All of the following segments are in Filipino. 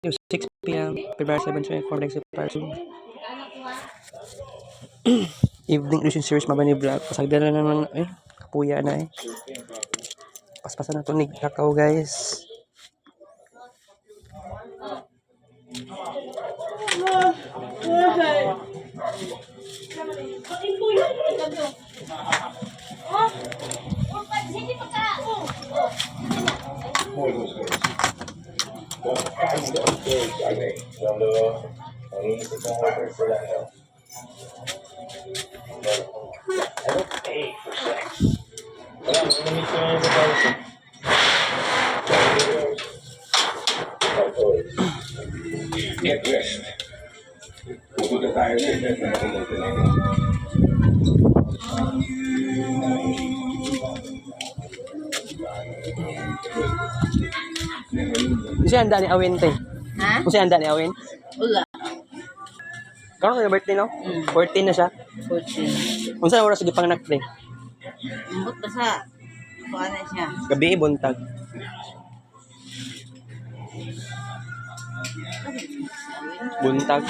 6 p.m. February 7, 2024, next person. Evening illusion series mabani vlog. Pasagdan na naman kapuya na Paspasan na to ni kakao guys. Get rest. Pupunta tayo sa event na pumunta na ito. Kasi handa ni Awin te. Ha? Kasi handa ni Awin. Wala. Karon kay birthday no? 14 na siya. 14. Unsa oras gi panganak te? Umbot na sa kuha na siya. Gabi buntag. Buntag.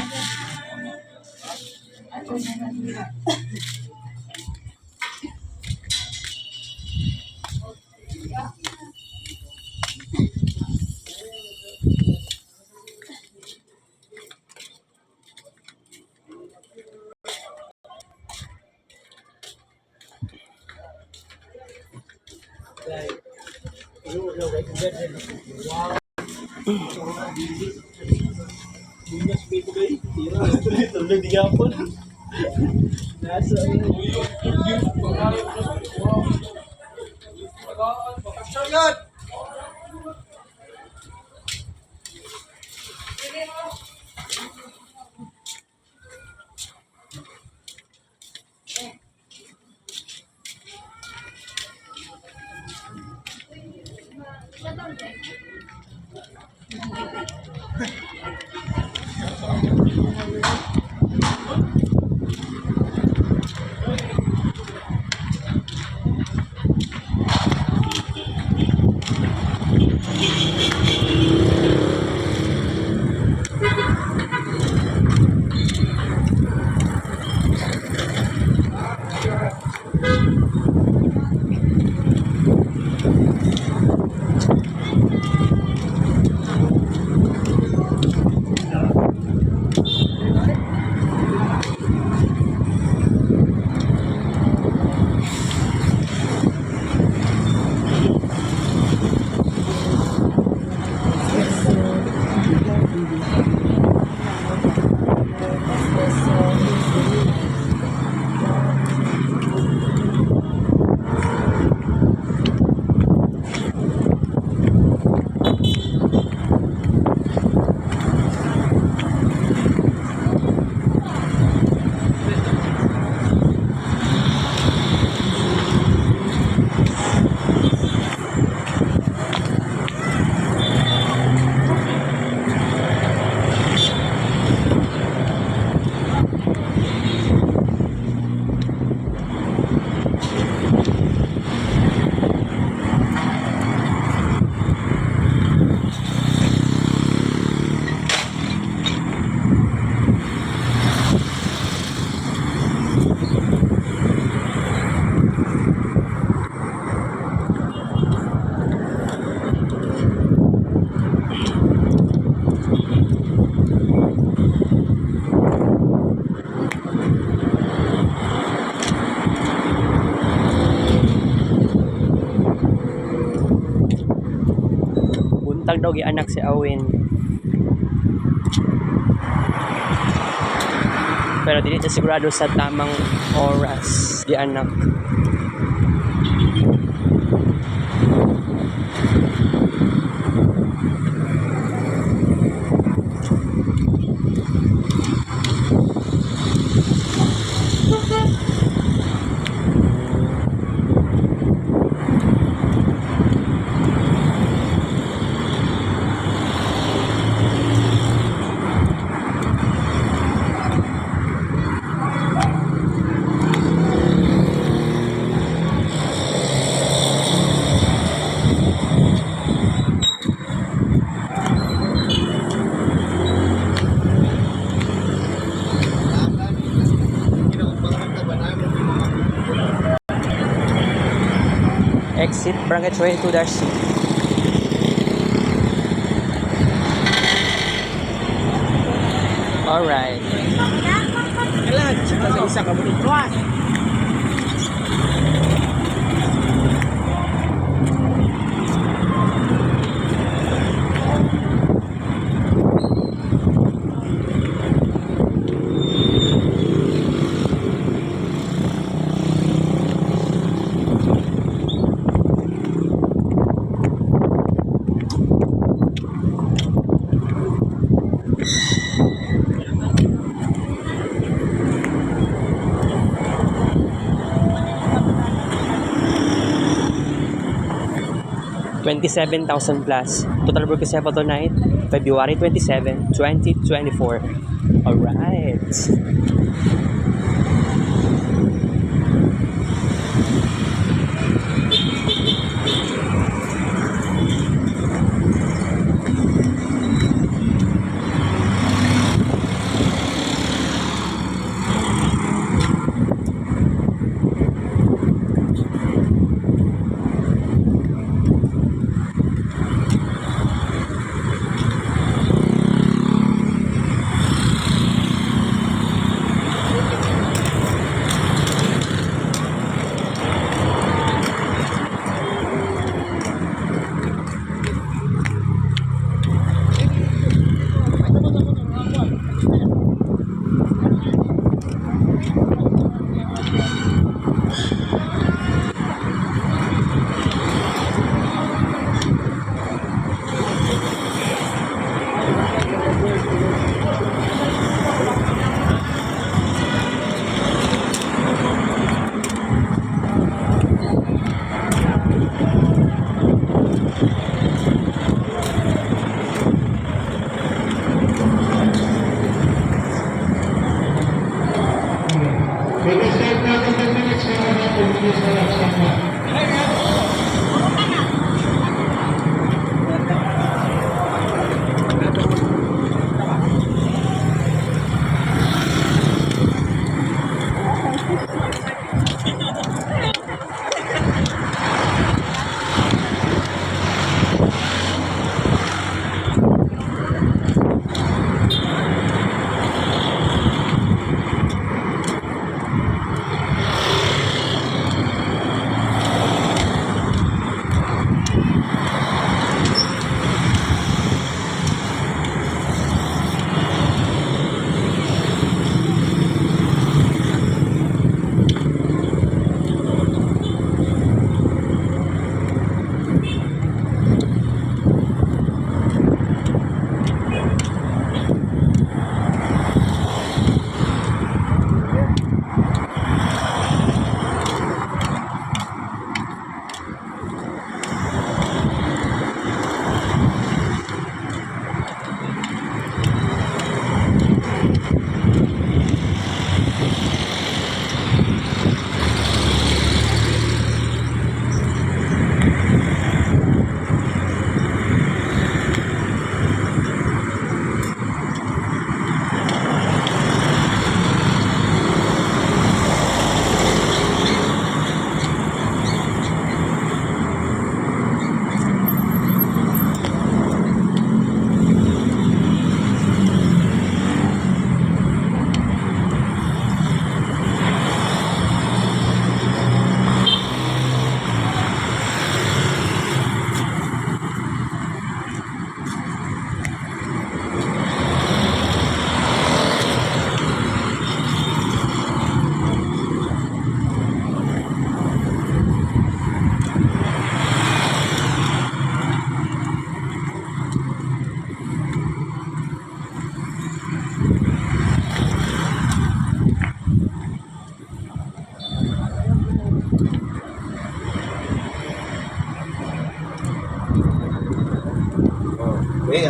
Buntag daw gianak si Awin. Pero dili ta sigurado sa tamang oras gianak. exit Barangay 22-C. Alright. Kailangan, sa isa ka mo dito. 27,000 plus. Total Burger Cepo tonight, February 27, 2024. Alright.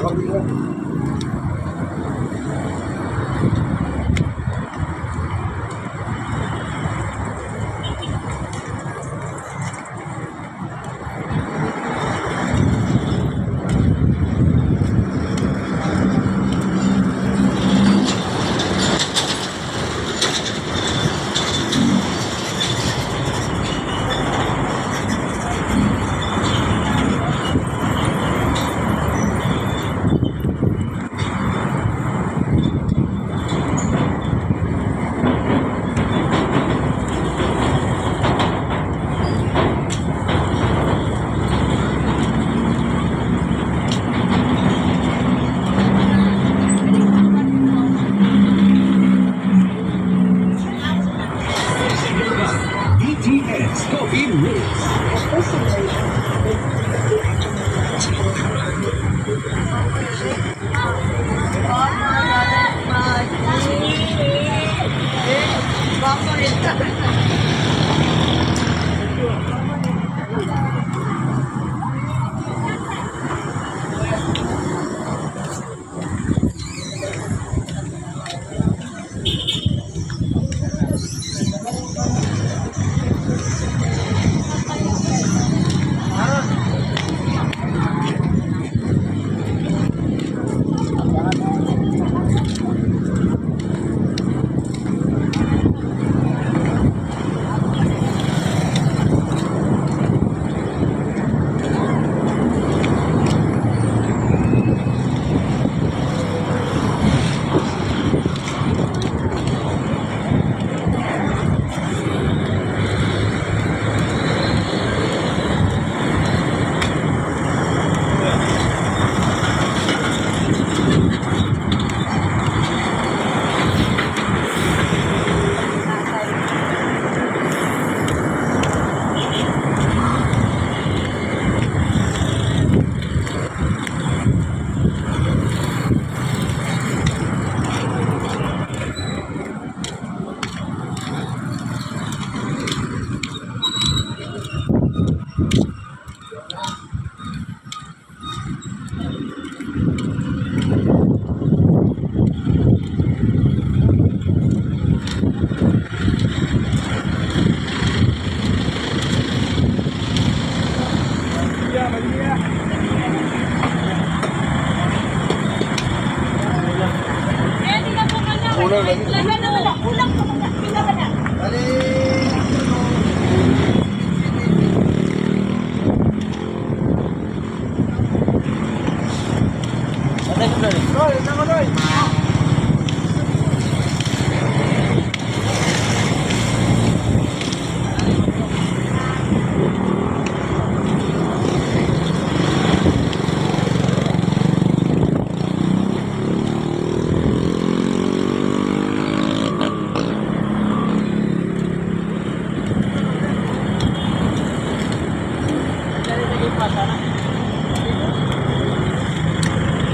Ako dito.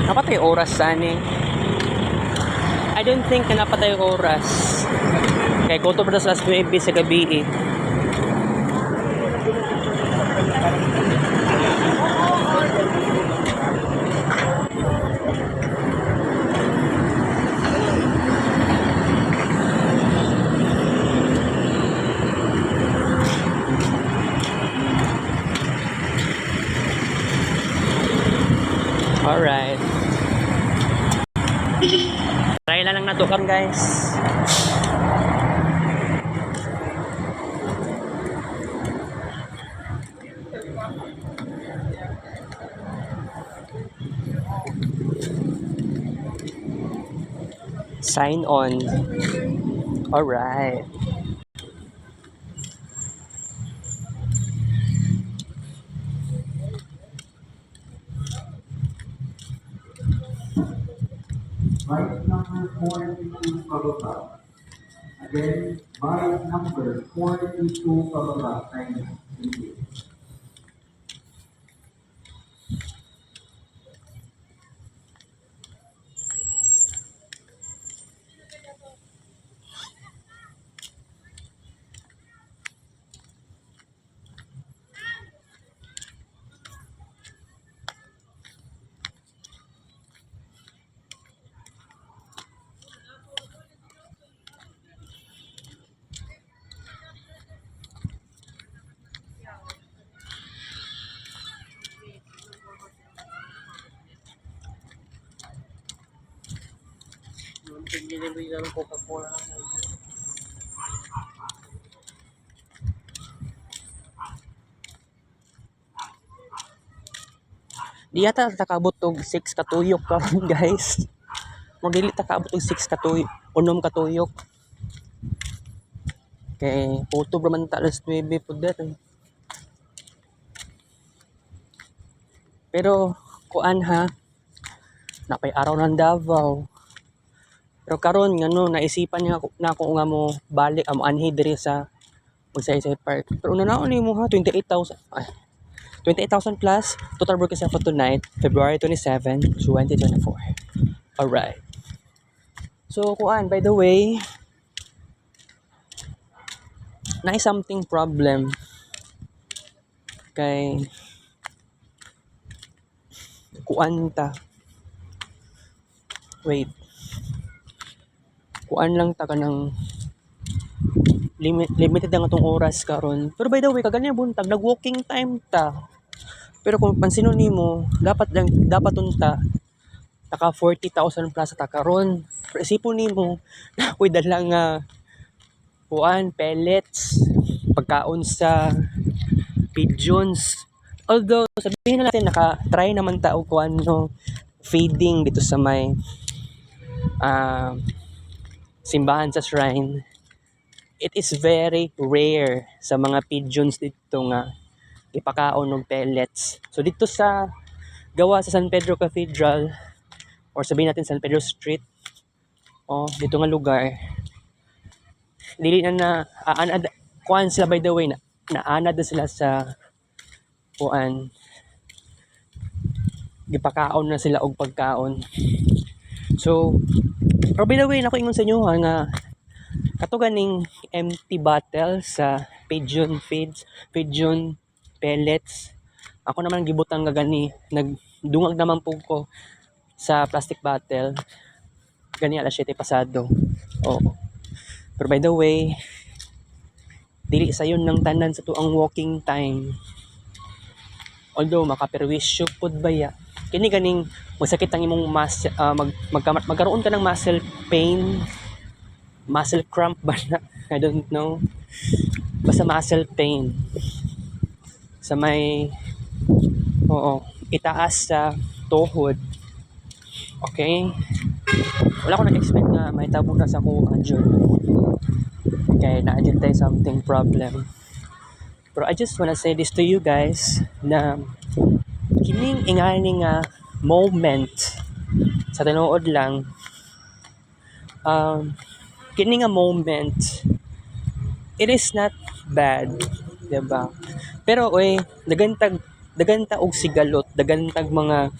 Napatay oras sani. I don't think na napatay oras. Kaya koto pa sa 9 sa gabi eh. Alright. Try na lang na to guys. Sign on. Alright. Bike number 42 pababa. Again, bike number 42 pababa. Thank you. Delivery na ng Coca-Cola. Di yata takabot og 6 katuyok karon guys. Magdili takabot og 6 katuyok, unom katuyok. Kay photo bro man ta alas 9 pud eh. Pero kuan ha, napay araw ng Davao. Pero karon ngano naisipan niya na ako nga mo balik amo anhi diri sa Magsaysay Park. Pero una na ni mo ha 28,000. Ay, 28,000 plus total work sa for tonight, February 27, 2024. Alright. So kuan, by the way, na something problem kay kuan ta. Wait. Kuan lang ta kanang limited ang atong oras karon. Pero by the way, kaganya buntag nag-walking time ta. Pero kung pansino nimo, dapat unta naka 40,000 plus ta karon. Pero isipon nimo, nakoy dala nga kuan pellets, pagkaon sa pigeons. Although sabihin na natin naka-try naman ta og kuan no feeding dito sa may simbahan sa shrine. It is very rare sa mga pigeons dito nga ipakaon ng pellets. So dito sa gawa sa San Pedro Cathedral or sabihin natin San Pedro Street, dito nga lugar, dili na kuan sila by the way, naanad na sila sa kuan, gipakaon na sila og pagkaon. So pero by the way, nako ingon sa inyo nga kato ganing empty bottle sa pigeon feeds, pigeon pellets. Ako naman gibutang nga gani, nagdungag naman po ko sa plastic bottle. Gani alas 7 pasado. Pero by the way, dili sayon ng tanan sa tuang walking time. Although makaperwisyo pud baya. Kini ganing magsakit ang imong magkaroon ka ng muscle pain muscle cramp ba na? I don't know. Basta muscle pain. Sa may, oo, itaas sa tuhod. Okay? Wala ko nag-expect na may tabo na sa kuha dyan. Kaya na-adjust tayo something problem. Pero I just wanna say this to you guys na kining ingani nga moment sa tinuod lang, kini nga moment, it is not bad, diba? Pero dagantag og sigalot, dagantag mga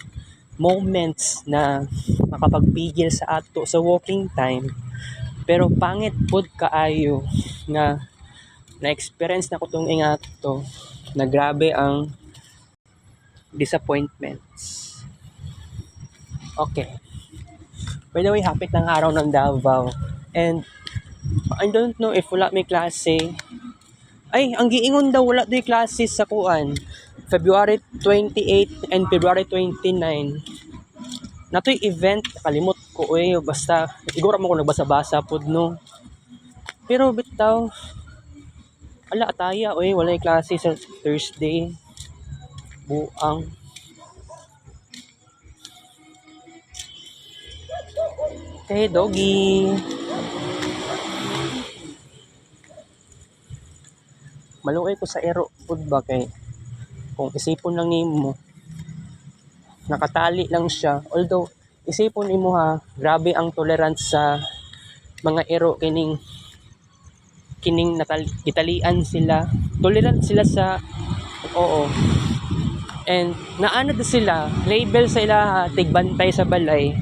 moments na makapagpigil sa ato sa walking time. Pero pangit pud kaayo nga na-experience na ko tong ingato na grabe ang disappointments. Okay. By the way, hapit ng araw ng Davao. And I don't know if wala may klase. Ay, ang giingon daw wala do'y klase sa kuan. February 28 and February 29. Nato'y event, kalimot ko basta siguro mo ko nagbasa-basa pud no. Pero bitaw ala ataya wala klase sa Thursday. Buang. Okay, doggy. Maluoy ko sa ero food ba kay kung isipon lang nimo nakatali lang siya, although isipon nimo ha, grabe ang tolerance sa mga ero kining gitalian sila, tolerant sila sa oo, and naano na sila label sa ila tigbantay sa balay.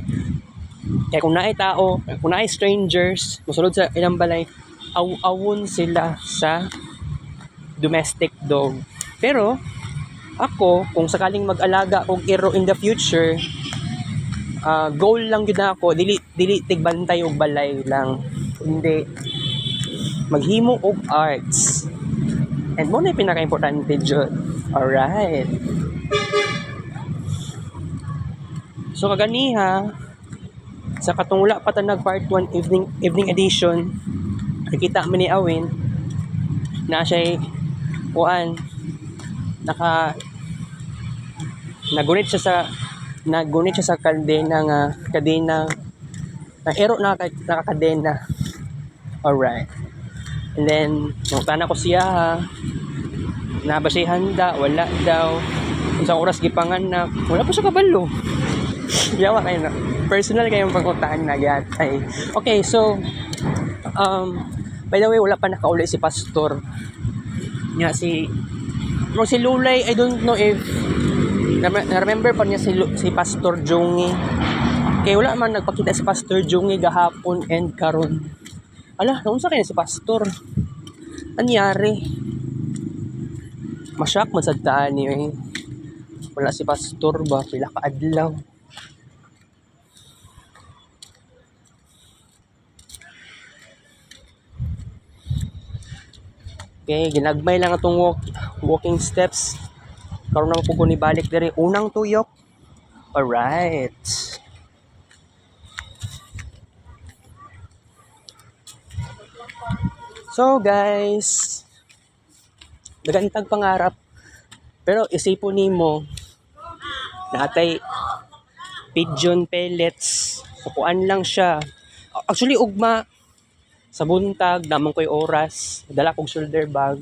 Kaya kung naay tao, kung naay strangers mosulod sa ilang balay, awon sila sa domestic dog. Pero ako, kung sakaling mag-alaga og iro in the future, goal lang yun ako, dili tigbantay og balay lang. Hindi maghimo og arts. And mo na yung pinaka-importante dyan. Alright. So kaganiha, sa katungula patanag part 1 evening edition, nakita mo ni Awin na siya'y nagunit siya sa kadena na ero na nakakadena. Alright. And then nung tana ko siya na ba siya handa, wala daw sa oras gipangan na wala pa siya kabalo. Yawa kayo na personal kayong pagkutahan na gatay. Okay, so by the way, wala pa nakauli si Pastor niya si Lulay. I don't know if na-remember pa niya si Pastor Jongi. Kaya wala man nagpakita si Pastor Jongi gahapon and karon. Ala, naunsa kaya si Pastor? Anyari? Masyak man sad taan ni wala si Pastor ba pila ka adlaw. Okay, ginagmay lang atong walking steps. Karon na po ni balik diri unang tuyok. Alright. So guys, dagantag pangarap. Pero isipon nimo natay pigeon pellets. Kuan lang siya. Actually ugma sa buntag namang ko'y oras, dala kong shoulder bag.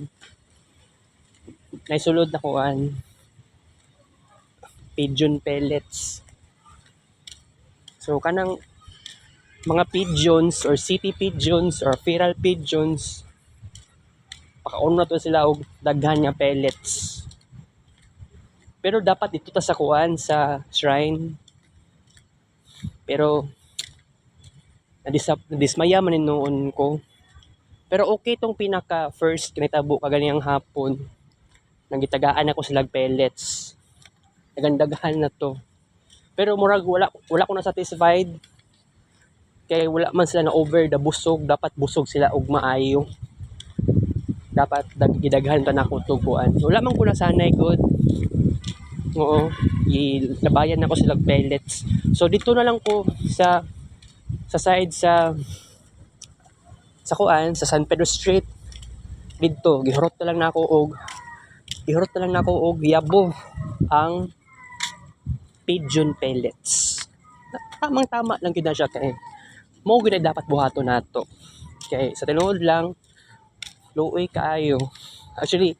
Naisulod na kuan pigeon pellets. So kanang mga pigeons or city pigeons or feral pigeons, pakaon na to sila og daghan nga pellets. Pero dapat dito ta sa kuan sa shrine. Pero nadismaya man noon ko. Pero okay tong pinaka first kinitabo kaganiyang hapon. Nagitagaan ako sila pellets. Nagandagahan na to. Pero murag wala ko na satisfied. Kaya wala man sila na over the busog, dapat busog sila og maayo. Dapat gidaghan ta nako tuguan. Wala man ko na sanay good. Oo, nabayan na ko sila pellets. So dito na lang ko sa side sa sa kuan sa San Pedro Street didto gihurot na lang nako og yabo ang pigeon pellets. Tamang-tama lang gyud na siya kay mao gyud na dapat buhaton nato. Kay sa tinuod lang luoy kaayo. Actually,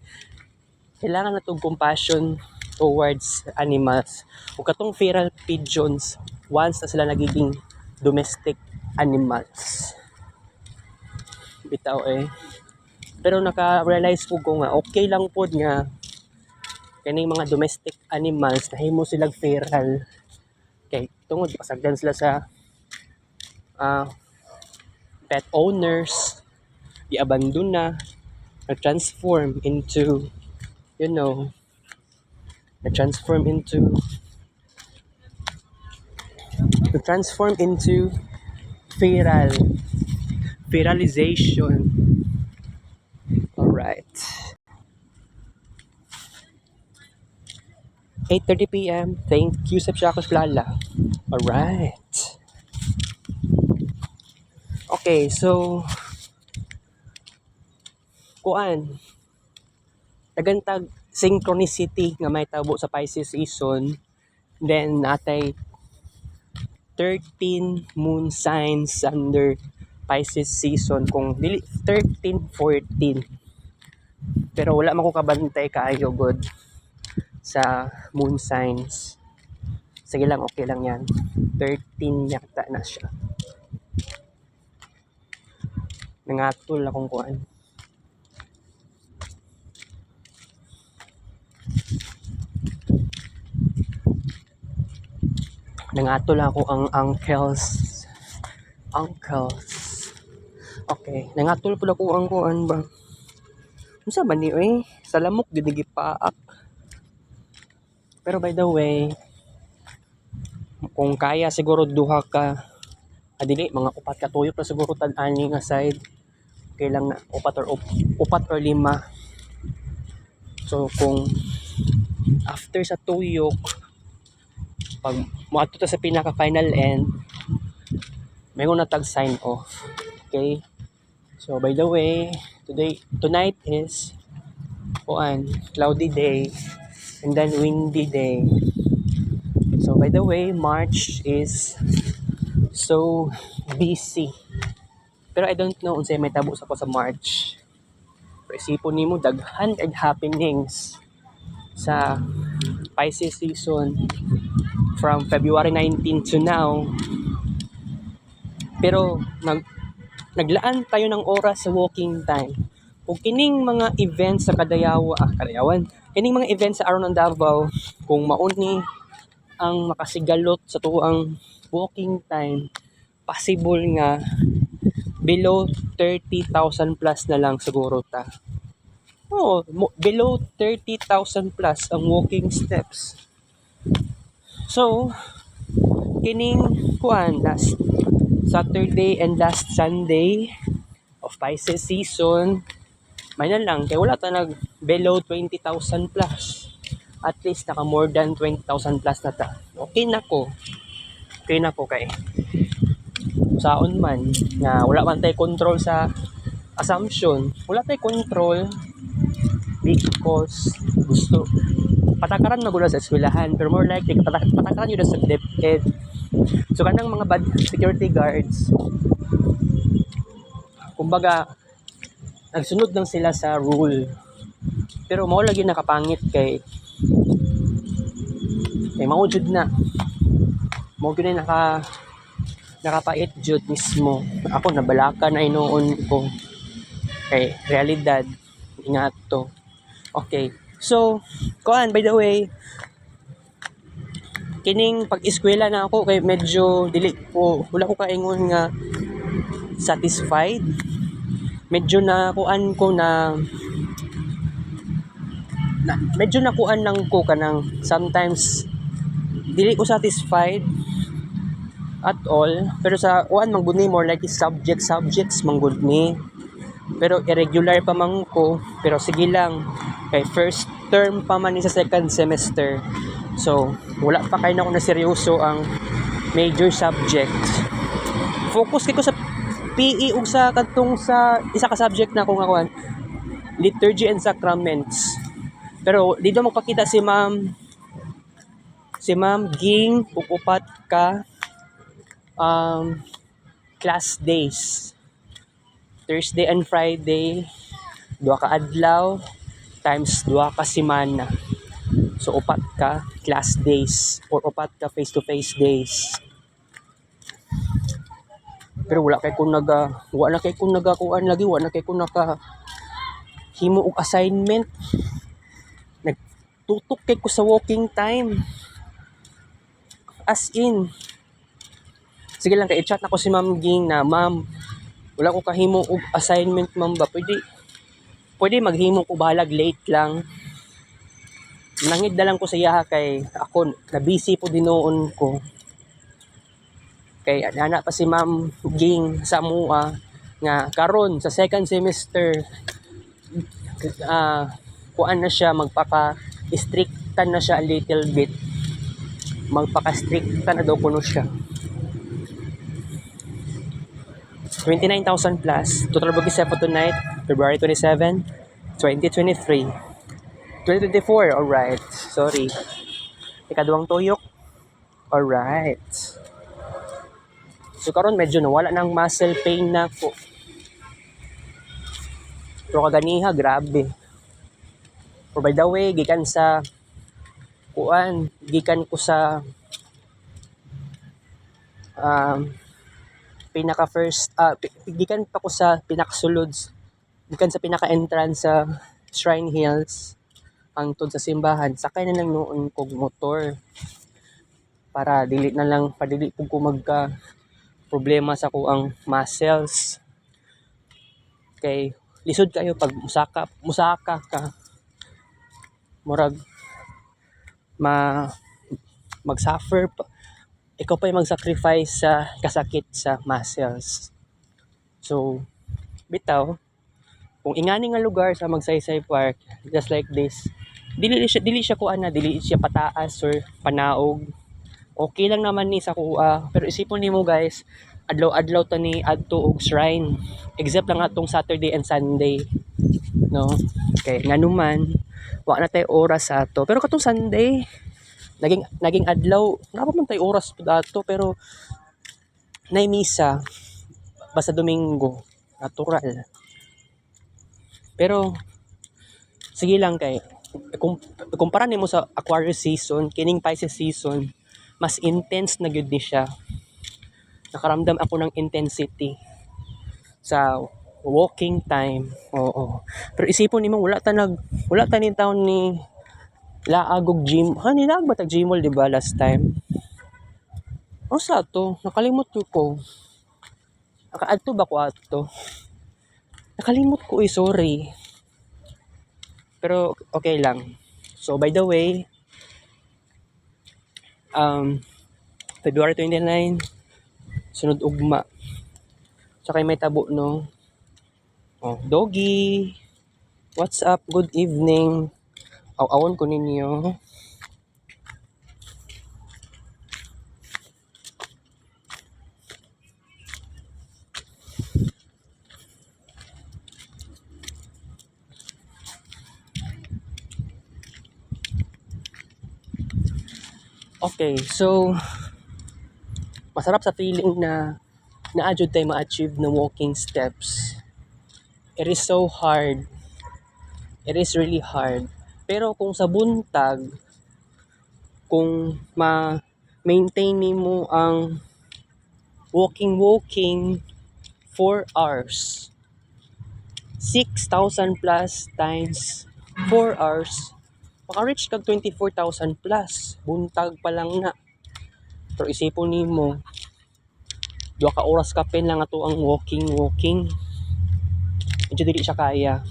kailangan na tong compassion towards animals. Ug katong feral pigeons once na sila nagiging domestic animals. Bitaw Pero naka-realize po ko nga okay lang po nga kaning mga domestic animals nahimo silang feral kay tungod pasagdan sila sa pet owners i-abandon na-transform into feralization. Alright. 8:30 p.m. Thank you sa Chacos Lala. Alright. Okay, so kuan nagantag synchronicity nga may tabo sa Pisces season. Then natay 13 moon signs under Pisces season kung dili 13, 14. Pero wala man ko kabantay kaayo god sa moon signs. Sige lang, okay lang yan. 13 yata na siya. Nangatol akong kuan. Nangatol ako ang uncles. Okay, nangatol pud ako ang kuan ba. Unsa ba ni sa lamok gid gipaak. Pero by the way, kung kaya siguro duha ka dili mga upat ka tuyok na siguro tan-ani nga side. Okay lang na upat or lima. So kung after sa tuyok pag moadto ta sa pinaka final end may na tag sign off. Okay? So by the way, tonight is cloudy day and then windy day. So by the way, March is so busy. Pero I don't know unsay may tabo sa ko sa March. Pero isipon nimo daghan and happenings sa Pisces season from February 19 to now. Pero naglaan tayo ng oras sa walking time. Kung kining mga events sa Kadayawan, kining mga events sa aron ng Davao, kung mauni ang makasigalot sa tuang walking time, possible nga below 30,000 plus na lang siguro ta. Below 30,000 plus ang walking steps. So, kining last Saturday and last Sunday of Pisces season, may na lang, kaya wala ta nag below 20,000 plus. At least naka more than 20,000 plus na ta. Okay na ko kay saon man nga wala man tay control sa assumption. Wala tay control because gusto patakaran magula sa eskwelahan, pero more likely patakaran yun sa DepEd. So kanang mga bad security guards, kumbaga nagsunod lang sila sa rule, pero mao lagi nakapangit kay mao jud na nakapait jud mismo. Ako nabalaka na inoon ko kay realidad ingat to. Okay, so by the way, kining pag-eskwela na ako kay medyo wala ko kaingon nga satisfied. Medyo medyo nakuan lang ko kanang sometimes dili ko satisfied at all, pero sa manggud ni more like subjects manggud ni, pero irregular pa man ko, pero sige lang kay first term pa man ni sa second semester, so wala pa kay na ako na seryoso ang major subject. Focus kay ko sa PE ug sa kadtong sa isa ka subject na ko nga kuan, liturgy and sacraments. Pero dito magpakita si Ma'am Ging ug upat ka class days. Thursday and Friday, duha ka adlaw times duha ka semana. So upat ka class days or upat ka face-to-face days. Pero wala na kay kun nagakuan lagi, wala na kay kun naka himo og assignment. Nagtutok kay ko sa walking time. As in, sige lang kay i-chat ako si Ma'am Ging na, ma'am, wala ko kahimo og assignment, ma'am ba? Pwede maghimo ko balag late lang. Nangid na lang ko sa iya kay ako na busy po dinoon ko. Kay ana pa si Ma'am Ging sa mua nga karon sa second semester kuan na siya magpaka-strictan na siya a little bit. Magpaka-strictan na daw kuno siya. 29,000 plus. Total booking set for tonight, February 27, 2023. 2024, alright. Sorry. Ikaduhang tuyok. Alright. So karon medyo nawala ng muscle pain na ko. Pero kaganiha, grabe. Or by the way, gikan ko sa gikan pa ko sa pinakasulod, gikan sa pinaka-entrance sa Shrine Hills hangtod sa simbahan. Sakay na lang noon kog motor para dili po ko magka problema sa kuang muscles. Kay lisod kayo pag musaka ka murag mag-suffer pa. Ikaw pa yung mag-sacrifice sa kasakit sa muscles. So, bitaw, kung ingani nga lugar sa Magsaysay Park, just like this, dili siya pataas or panaog. Okay lang naman ni sa kuha. Pero isipon nimo guys, adlaw-adlaw ta ni adto og shrine. Except lang atong Saturday and Sunday. No? Okay, nganuman, wa na tay oras sa ato. Pero katong Sunday, naging adlaw, nga pa man tay oras pud ato, pero nay misa basta Domingo, natural. Pero sige lang kay kung kumpara nimo sa Aquarius season, kining Pisces season, mas intense na gyud ni siya. Nakaramdam ako ng intensity sa walking time. Oo. Pero isipon nimo wala ta ni taon ni laag og gym. Nilaag ba tag gymol di ba last time? O sa to, nakalimot ko. Nakaadto ba ko ato? Nakalimot ko sorry. Pero okay lang. So by the way, February 29, sunod ugma. Tsaka may tabo no. Oh, doggy. What's up? Good evening. Awon ko ninyo. Okay, so masarap sa feeling na naadjud tayo ma-achieve na walking steps. It is so hard. It is really hard. Pero kung sa buntag, kung ma-maintain mo ang walking 4 hours, 6,000 plus times 4 hours, maka-reach kag 24,000 plus. Buntag pa lang na. Pero isipon nimo, 2 ka oras ka pen lang ato ang walking. Medyo dili siya kaya.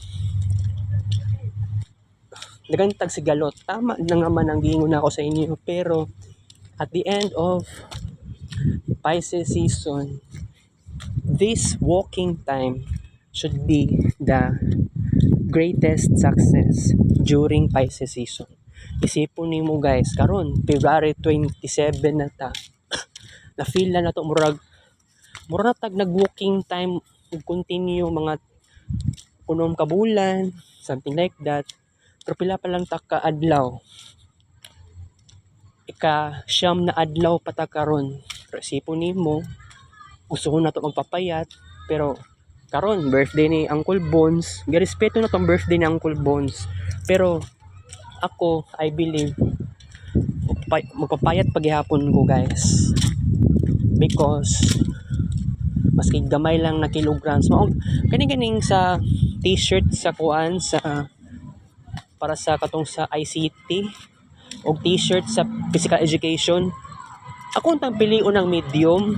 Nagantag si galot. Tama lang naman ang giingon ako sa inyo. Pero at the end of Pisces season, this walking time should be the greatest success during Pisces season. Isipon nimo guys, karon February 27 na ta. Na feel na nato murag mura na tag nag-walking time ug continue mga kunom ka bulan, something like that. Pero pila pa lang ta ka adlaw. Ika-siyam na adlaw pa ta karon. Pero isipon nimo, gusto ko na to magpapayat, pero karon birthday ni Uncle Bones, girespeto na tong birthday ni Uncle Bones. Pero ako, I believe magpapayat paghihapon ko, guys, because maski gamay lang na kilograms mo kani-ganing sa t-shirt sa kuan sa para sa katong sa ICT o t-shirt sa physical education, ako untang piliun ng medium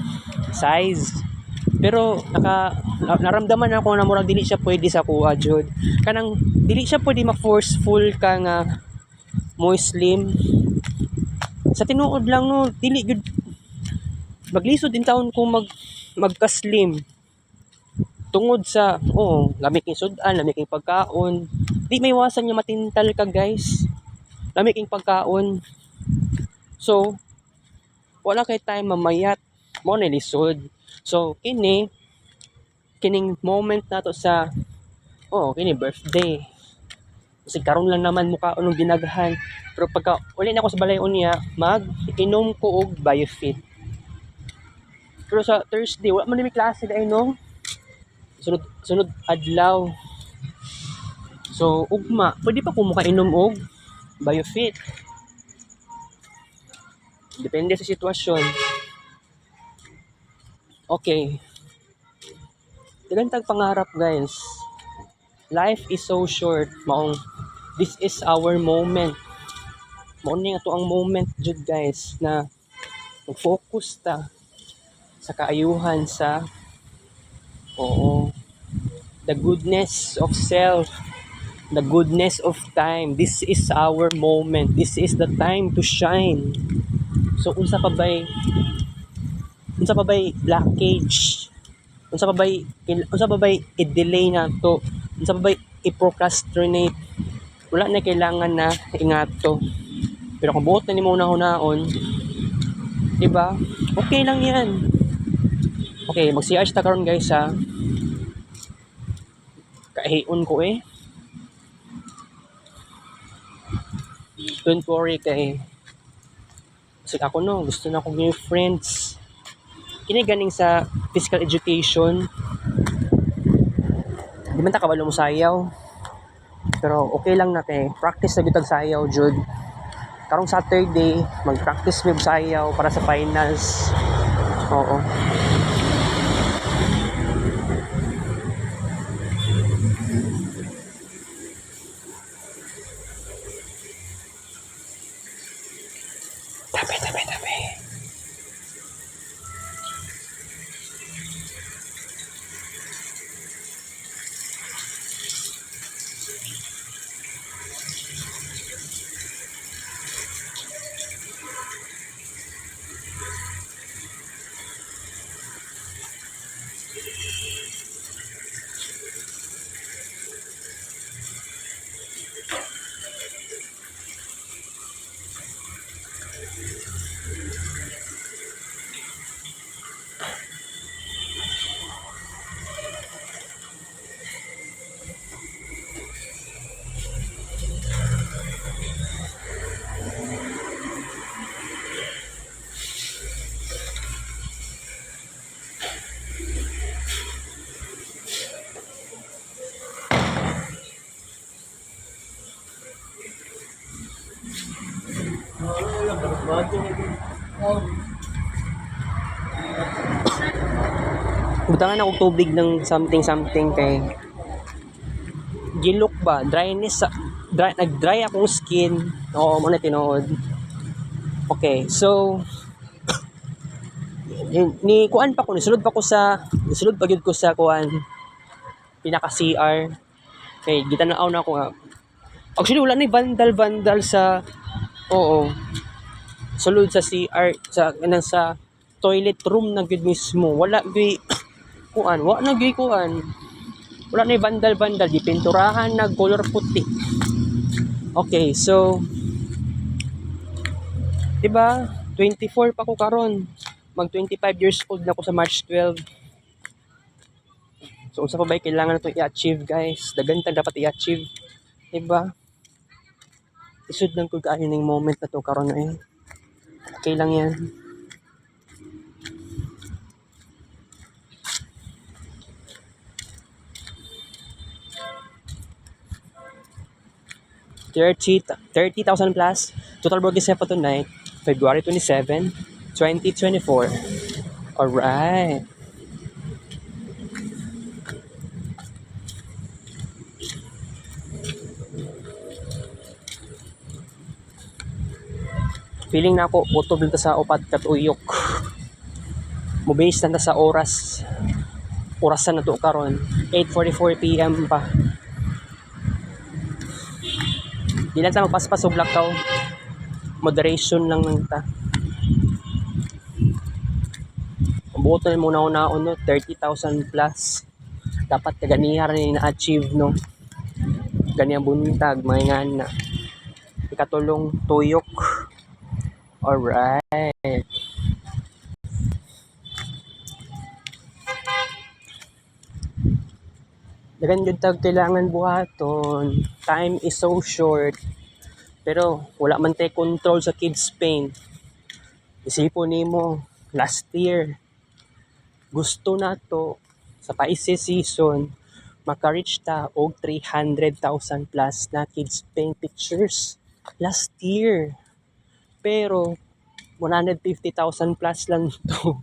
size. Pero naramdaman ako na murag dili siya pwede sa kuha jud. Kanang dili siya pwede ma-forceful ka nga mo slim. Sa tinuod lang no, dili gud maglisod din taon ko magka-slim. Tungod sa lami king sudan, lami king pagkaon. Di may iwasan nga matintal ka, guys. Lami king pagkaon. So wala kay time mamayat mo na lisod. So kining moment nato sa kini birthday. Kasi karon lang naman mukha unong ginaghan. Pero pagka uli na ako sa balayon niya, mag-inom ko og Biofit. Pero sa Thursday, wala man may klase dahil no? Sunod adlaw. So, ugma, pwede pa ko makainom og Biofit. Depende sa sitwasyon. Okay. Dagantag pangarap, guys. Life is so short. This is our moment. Mauni nga to ang moment, jud, guys, na mag-focus ta sa kaayuhan sa the goodness of self, the goodness of time. This is our moment. This is the time to shine. So unsa pa bay blockage? Unsa pa bay i-delay na to? Unsa pa bay i-procrastinate? Wala na kailangan na ingato. Pero kung buot na nimo una-hunaon, di ba? Okay lang 'yan. Okay, mag-CR ta karon, guys, ha. Kahiun ko Don't worry kay kasi ako no, gusto na akong new friends. Kini ganing sa physical education. Di man ta kabalo mo sayaw. Pero okay lang na kay practice na bitag sayaw, jud. Karong Saturday, mag-practice mi sayaw para sa finals. Oo. Tabi. Butangan ako tubig ng something kay gilok ba, dryness nag-dry akong skin. Oo, mo na tinuod. Okay, so ni kuan pa ko, nisulod pa gyud ko sa kuan pinaka CR. Okay, gitanaw na ako nga. Actually wala ni vandal sa sulod sa CR sa toilet room na gyud mismo. Wala na vandal, di pinturahan na color puti. Okay, so diba 24 pa ko karon, mag 25 years old na ako sa March 12. So unsa pa ba kailangan nato i-achieve guys? Daghan ta dapat i-achieve, diba? Isud lang ko kaayo ning moment na to karon eh. Okay lang yan. $30,000 plus. Total Burgess for tonight, February 27, 2024. Alright. Feeling na ako utob lang ta sa upat ka tuyok. Mo-base na ta sa oras. Orasan na to karon. 8:44 PM pa. Di lang ta magpaspas og lakaw. Moderation lang nang ta. Ang buto na muna unaon no, 30,000 plus. Dapat kaganiha rin na-achieve no. Ganyan buntag, mga na. Ikatulong tuyok. Alright. Dagan gyud tag kailangan buhaton. Time is so short. Pero wala man tay control sa kids pain. Isipon nimo last year gusto nato sa Pisces season maka-reach ta og 300,000 plus na kids pain pictures last year. Pero 150,000 plus lang to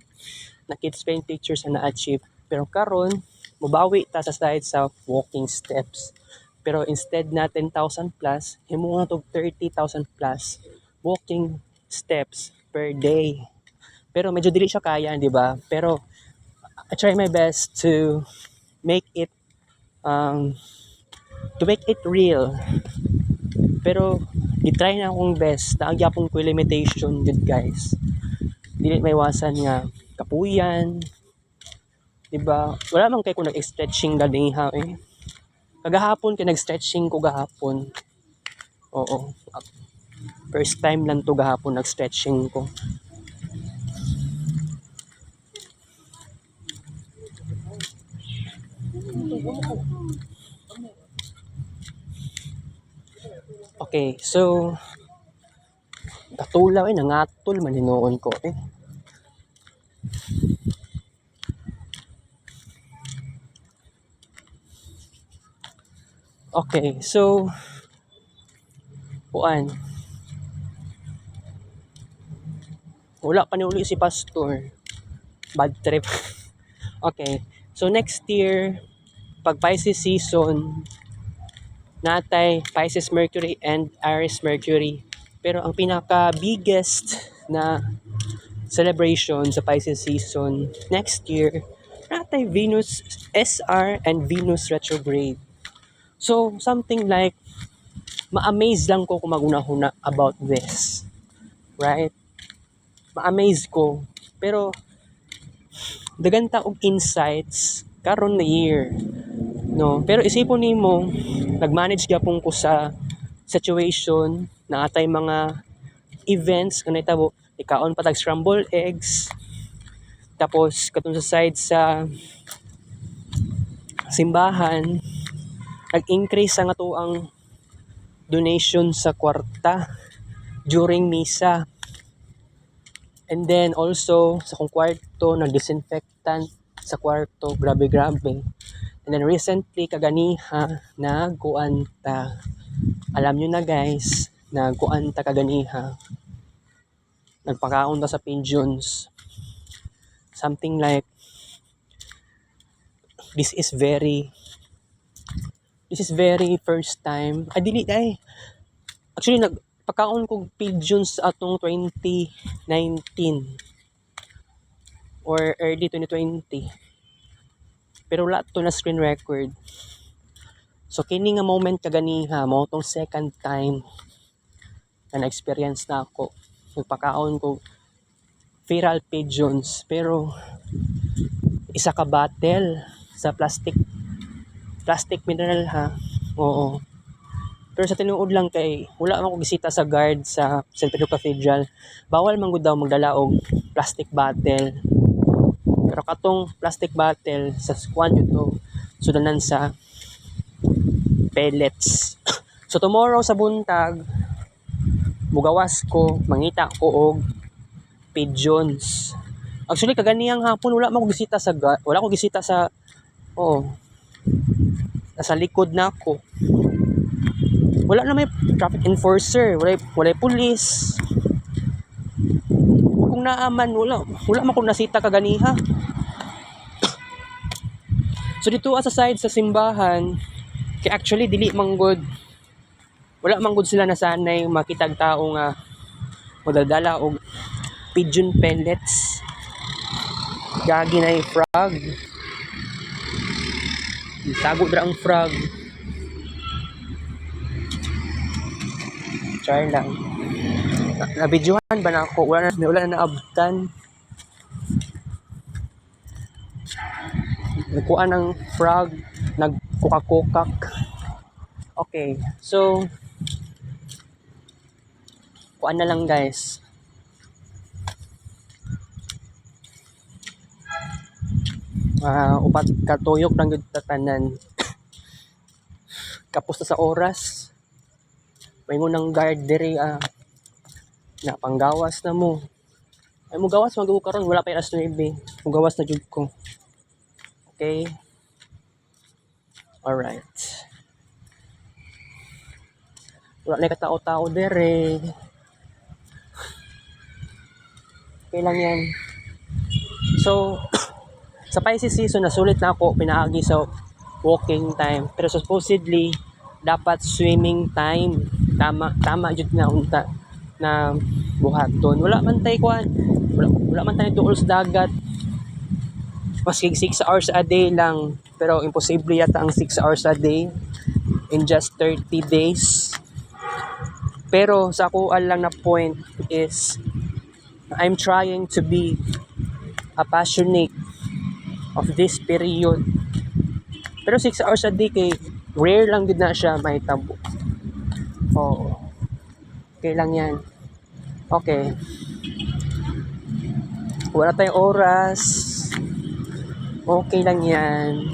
na kids paint pictures na na-achieve. Pero karon mubawi ta sa side sa walking steps. Pero instead na 10,000 plus, himo na to 30,000 plus walking steps per day. Pero medyo dili siya kaya, di ba? Pero I try my best to make it um, real. Pero gitry na akong best. Naagya pong ko limitation good guys. Dili may iwasan nga kapuyan. Diba? Wala man kay ko nag-stretching ganiha eh. Kagahapon kay nag-stretching ko gahapon. Oo. First time lang to gahapon nag-stretching ko. Okay, so katulaw eh, nangatol man hinuon ko eh. Okay, so kuan. Wala pa ni uli si pastor. Bad trip. Okay, so next year pag Pisces season natay Pisces Mercury and Aries Mercury. Pero ang pinaka biggest na celebration sa Pisces season next year natay Venus SR and Venus retrograde. So something like ma-amaze lang ko kung magunahuna about this. Right? Ma-amaze ko. Pero daghan ta og insights karon na year. No, pero isipon nimo nag-manage gyapon ko sa situation na atay mga events kanay tabo ikaon pa tag scrambled eggs tapos katong sa side sa simbahan nag-increase ang ato ang donation sa kwarta during misa. And then also sa kong kwarto nag-disinfectant sa kwarto, grabe. And then recently kaganiha nagkuan ta. Alam nyo na guys, nagkuan ta kaganiha. Nagpakaon ta sa pigeons. Something like this is very first time. Actually nagpakaon kog pigeons atong 2019 or early 2020. Pero wala to na screen record. So kini nga moment kaganiha mo tong second time na na-experience na ako. Nagpakaon ko feral pigeons pero isa ka bottle sa plastic mineral ha. Oo. Pero sa tinuod lang kay wala man ko gisita sa guard sa San Pedro Cathedral. Bawal man gud daw magdala og plastic bottle. Pero katong plastic bottle sa squan to sudanan sa pellets. So tomorrow sa buntag mugawas ko, mangita ko og pigeons. Actually kaganiyang hapon wala man ko gisita sa wala ko gisita sa nasa likod na ako. Wala na may traffic enforcer, wala pulis. Kung naaman wala man ko nasita kaganiha. So dito sa side sa simbahan, kay actually dili manggod. Wala manggod sila nasanay makitag tao nga madadala og pigeon pellets. Gagi na yung frog. Tago dra ang frog. Char lang. Nabidyohan ba na ako? Wala na naabtan. Nagkuha ng frog, nagkukak-kukak. Okay, so kuha na lang guys. Upat katuyok lang yung tatanan. Kapos na sa oras. May mo ng guard diri na panggawas na mo. Ay mo gawas magawa karon wala pa alas 9. Mugawas na jud ko. Okay. Alright. Wala na katao-tao dere. Okay lang yan. So, sa Pisces season, nasulit na ako pinaagi sa walking time. Pero supposedly, dapat swimming time. Tama jud na unta na buhaton. Wala man tay kuan. Wala man tay duol sa dagat. Maski 6 hours a day lang. Pero imposible yata ang 6 hours a day in just 30 days. Pero sa ako lang na point is I'm trying to be a passionate of this period. Pero 6 hours a day kay rare lang din na siya may tabo. Oo. Okay lang yan. Okay. Wala tayong oras. Okay lang yan.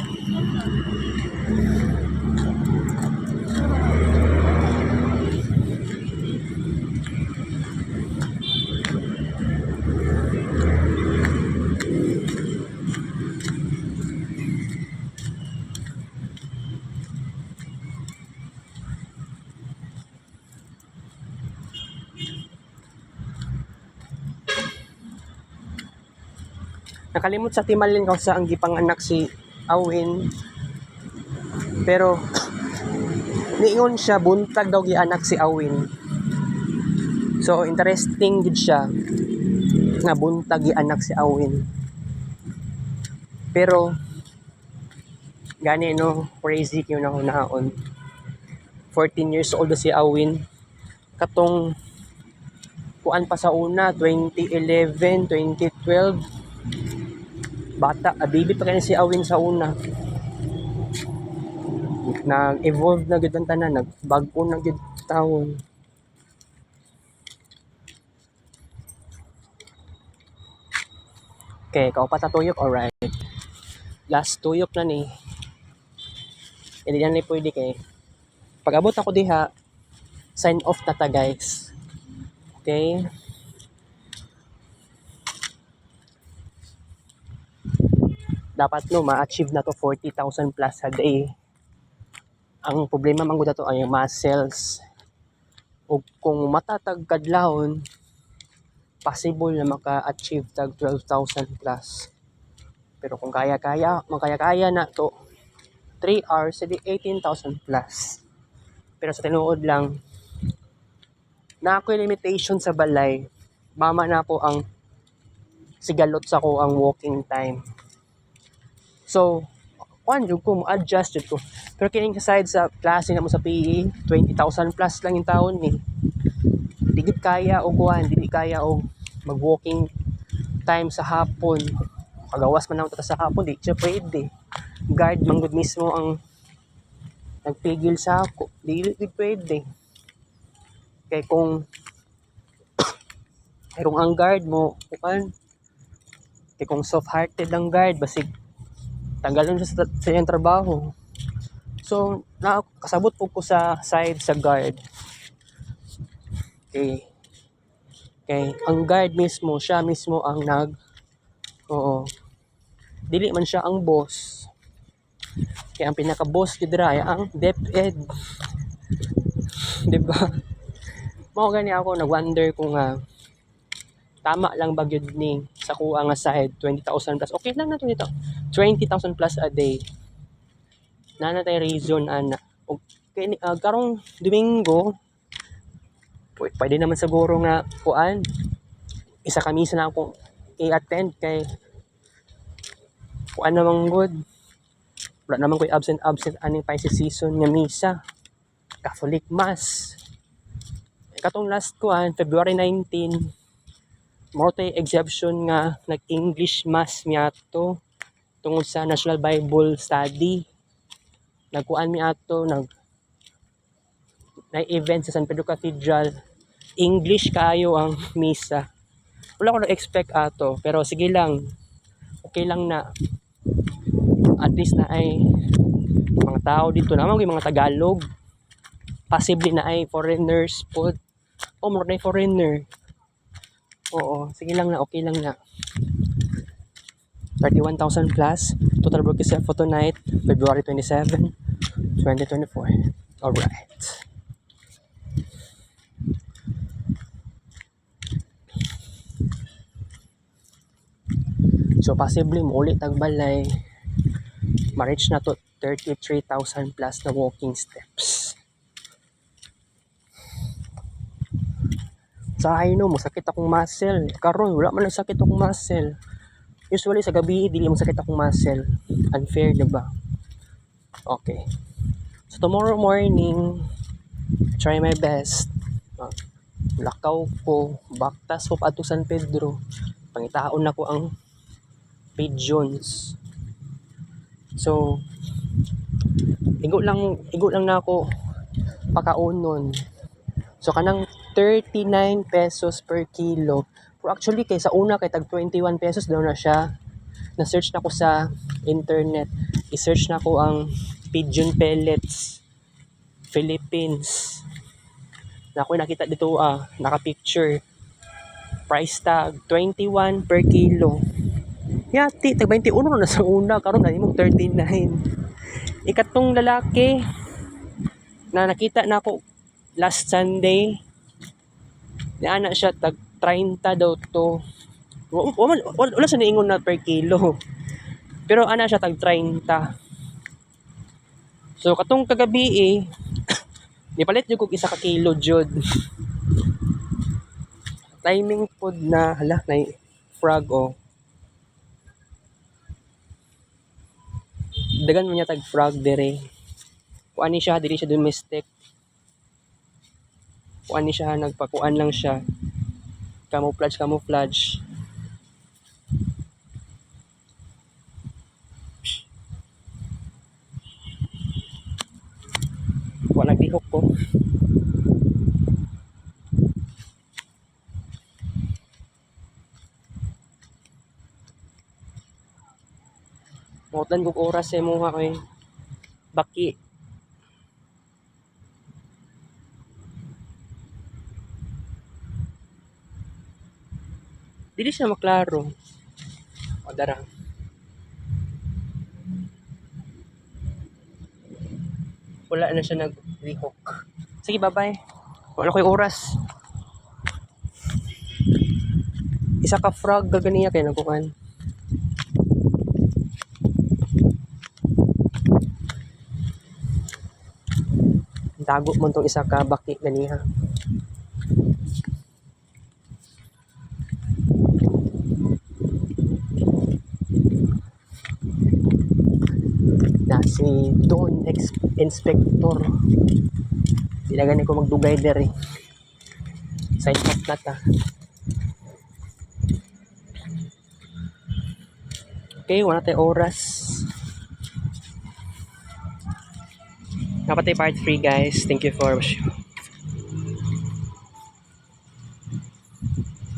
Nakalimot sa timalin kung saan gipanganak si Awin. Pero niingon siya buntag daw gianak si Awin. So interesting gid siya nga buntag gianak si Awin. Pero gani no crazy yun ako naon. 14 years old si Awin. Katong kuan pa sa una 2011, 2012 bata, baby pa kaya si Awin sa una. Nag-evolve na gud ang tanan, nagbago na gud taon. Okay, kaupat na tuyok, alright. Last tuyok na ni. Hindi yan ni pwede kay. Pag-abot ako diha, sign off na ta guys. Okay. Dapat no ma-achieve na to 40,000 plus a day. Ang problema man gud to ay muscles. O kung matatag kadlawon, possible na maka-achieve tag 12,000 plus. Pero kung kaya-kaya na to 3 hours, edi 18,000 plus. Pero sa tinuod lang, na ako limitation sa balay, mama na po ang sigalot sa ko ang walking time. So, jud ko, adjust jud ko. Pero kining sa side sa klase na mo sa PE, 20,000 plus lang yung taon ni. Digit kaya o dili kaya o mag-walking time sa hapon. Kagawas man ako sa hapon, di siya pwede. Guard man gud mismo ang nagpigil sa ako. Di pwede. Kaya kung ang guard mo, kung soft-hearted ang guard, basig tanggalon siya sa iyang trabaho. So, nakasabot po ko sa side sa guard. Okay. Okay, ang guard mismo, siya mismo ang oo. Dili man siya ang boss. Kaya ang pinaka-boss gidra ay ang DepEd. 'Di ba? Mao gani ako nag-wonder kung tama lang ba gyud ni sa kuha nga side 20,000 plus. Okay lang na to dito. 20,000 plus a day. Nana tay reason ana. Okay, karong Domingo pwede naman siguro nga kuan isa ka misa na ako i-attend kay kuan namang good. Wala naman ko'y absent aning Pisces season nga misa. Catholic Mass. Katong last kuan February 19 mo tay exception nga nag-English Mass miato tungod sa National Bible Study. Nagkuan mi ato na event sa San Pedro Cathedral. English kayo ang misa. Wala ko na-expect ato, pero sige lang. Okay lang na. At least na ay mga tao dito naman, yung mga Tagalog. Possibly na ay foreigners po. O, more na foreigner. Oo, sige lang na, okay lang na. 31,000 plus. Total work is for tonight, February 27, 2024. Alright. So possibly mo ulit tagbalay ma-reach na to 33,000 plus na walking steps. Sa no, masakit akong muscle. Karon wala man sakit akong muscle. Usually sa gabi dili mo sakit akong muscle. Unfair, 'di ba? Okay. So tomorrow morning, try my best. Lakaw ko, baktas ko pa ato San Pedro. Pangitaon na ko ang pigeons. So, igo lang na ako pakaunon. So, kanang 39 pesos per kilo. Pero actually, kay sa una, kay tag 21 pesos daw na siya. Na-search na ko sa internet. I-search na ko ang pigeon pellets. Philippines. Na ako nakita dito, naka-picture. Price tag, 21 per kilo. Yati, tag 21 na sa una, karon na imong 39. Ikatong lalaki na nakita na ako last Sunday, na siya tag 30 daw to. Wala sa niingon na per kilo. Pero ana siya tag 30. So katong kagabi nipalit jud kog isa ka kilo jud. Timing pod na hala na frog dagan man niya tag frog dire. Kuan ni siya dili siya domestic. Kuan ni siya nagpakuan lang siya. Camouflage. Wala naglihok ko. Mautan kog oras sa mga kay baki. Dili siya maklaro. O dara. Wala na siya naglihok. Sige, bye-bye. Wala ko'y oras. Isa ka frog gaganiya kay nagkukan. Tago mo tong isa ka baki ganiha. Na si Don Inspector. Sila gani ko magdugay dere. Side shot na ta. Okay, wala tayo oras. Napatay part 3 guys. Thank you for watching.